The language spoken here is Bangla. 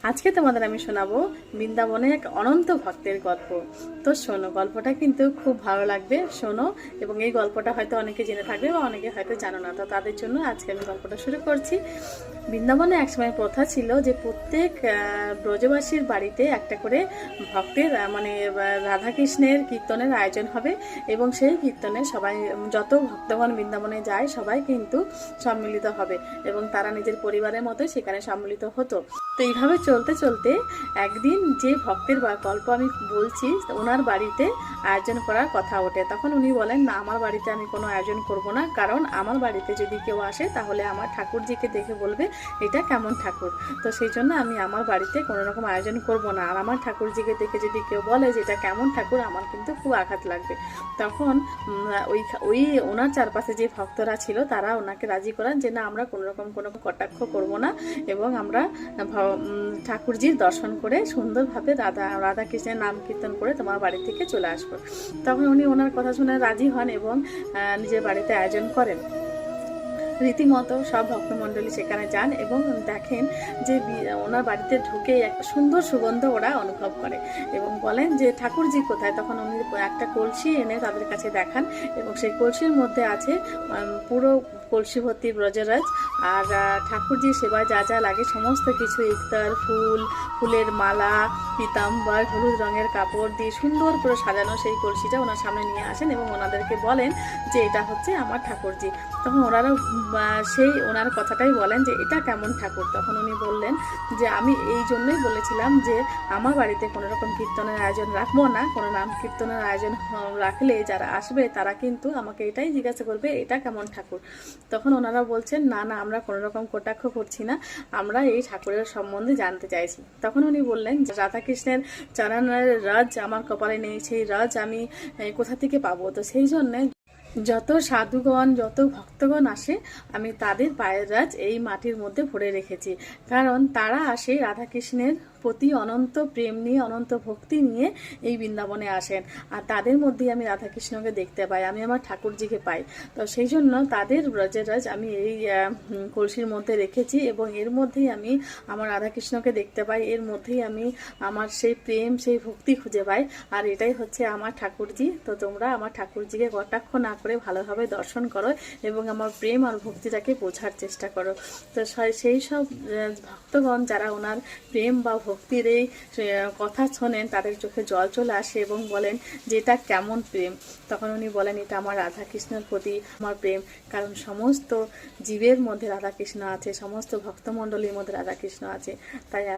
আজকে তোমাদের আমি শোনাবো বৃন্দাবনে এক অনন্ত ভক্তের গল্প। তো শোনো, গল্পটা কিন্তু খুব ভালো লাগবে, শোনো। এবং এই গল্পটা হয়তো অনেকে জেনে থাকবে বা অনেকে হয়তো জানো না, তো তাদের জন্য আজকে আমি গল্পটা শুরু করছি। বৃন্দাবনে একসময় প্রথা ছিল যে প্রত্যেক ব্রজবাসীর বাড়িতে একটা করে ভক্তের রাধাকৃষ্ণের কীর্তনের আয়োজন হবে, এবং সেই কীর্তনে সবাই, যত ভক্তগণ বৃন্দাবনে যায় সবাই কিন্তু সম্মিলিত হবে এবং তারা নিজের পরিবারের মতো সেখানে সম্মিলিত হতো। তো এইভাবে চলতে চলতে একদিন যে ভক্তের গল্প আমি বলছি, ওনার বাড়িতে আয়োজন করার কথা ওঠে। তখন উনি বলেন, না, আমার বাড়িতে আমি কোনো আয়োজন করব না, কারণ আমার বাড়িতে যদি কেউ আসে তাহলে আমার ঠাকুরজিকে দেখে বলবে এটা কেমন ঠাকুর। তো সেই জন্য আমি আমার বাড়িতে কোনো রকম আয়োজন করব না, আর আমার ঠাকুরজিকে দেখে যদি কেউ বলে যে এটা কেমন ঠাকুর, আমার কিন্তু খুব আঘাত লাগবে। তখন ওই ওনার চারপাশে যে ভক্তরা ছিল তারা ওনাকে রাজি করান যে না, আমরা কোনো রকম কোনো কটাক্ষ করব না, এবং আমরা ঠাকুরজির দর্শন করে সুন্দরভাবে রাধাকৃষ্ণের নাম কীর্তন করে তোমার বাড়ি থেকে চলে আসবো। তখন উনি ওনার কথা শুনে রাজি হন এবং নিজের বাড়িতে আয়োজন করেন। রীতিমতো সব ভক্তমণ্ডলী সেখানে যান এবং দেখেন যে ওনার বাড়িতে ঢুকে একটা সুন্দর সুগন্ধ ওরা অনুভব করে এবং বলেন যে ঠাকুরজি কোথায়। তখন উনি একটা কলসি এনে তাদের কাছে দেখান এবং সেই কলসির মধ্যে আছে পুরো কলসি ভর্তি ব্রজরাজ, আর ঠাকুরজির সেবায় যা যা লাগে সমস্ত কিছু, ইফতার, ফুলের মালা, পীতাম্বর, হলুদ রঙের কাপড় দিয়ে সুন্দর করে সাজানো সেই কলসিটা ওনার সামনে নিয়ে আসেন এবং ওনাদেরকে বলেন যে এটা হচ্ছে আমার ঠাকুরজি। তখন ওনারা সেই ওনার কথাটাই বলেন যে এটা কেমন ঠাকুর। তখন উনি বললেন যে আমি এই জন্যই বলেছিলাম যে আমার বাড়িতে কোনো রকম কীর্তনের আয়োজন রাখবো না, কোনো নাম কীর্তনের আয়োজন রাখলে যারা আসবে তারা কিন্তু আমাকে এটাই জিজ্ঞাসা করবে এটা কেমন ঠাকুর। তখন ওনারা বলছেন, না না, আমরা কোনো রকম কটাক্ষ করছি না, আমরা এই ঠাকুরের সম্বন্ধে জানতে চাইছি। তখন উনি বললেন যে রাধাকৃষ্ণের চরণের রাজ আমার কপালে নেই, সেই রাজ আমি কোথা থেকে পাবো। তো সেই জন্যে যত সাধুগণ, যত ভক্তগণ আসে, আমি তাদের পায়ের রাজ এই মাটির মধ্যে ভরে রেখেছি, কারণ তারা আসে রাধাকৃষ্ণের প্রতি অনন্ত প্রেম নিয়ে, অনন্ত ভক্তি নিয়ে এই বৃন্দাবনে আসেন, আর তাদের মধ্যেই আমি রাধাকৃষ্ণকে দেখতে পাই, আমি আমার ঠাকুরজিকে পাই। তো সেই জন্য তাদের ব্রজের রাজ আমি এই কলসির মধ্যে রেখেছি এবং এর মধ্যেই আমি আমার রাধাকৃষ্ণকে দেখতে পাই, এর মধ্যেই আমি আমার সেই প্রেম, সেই ভক্তি খুঁজে পাই, আর এটাই হচ্ছে আমার ঠাকুরজি। তো তোমরা আমার ঠাকুরজিকে কটাক্ষ না করে ভালোভাবে দর্শন করো এবং আমার প্রেম আর ভক্তিটাকে বোঝার চেষ্টা করো। তো সেই সব ভক্তগণ যারা ওনার প্রেম বা ভক্তির এই কথা শোনেন তাদের চোখে জল চলে আসে এবং বলেন যে এটা কেমন প্রেম। তখন উনি বলেন এটা আমার রাধাকৃষ্ণের প্রতি আমার প্রেম, কারণ সমস্ত জীবের মধ্যে রাধাকৃষ্ণ আছে, সমস্ত ভক্তমণ্ডলীর মধ্যে রাধাকৃষ্ণ আছে, তাই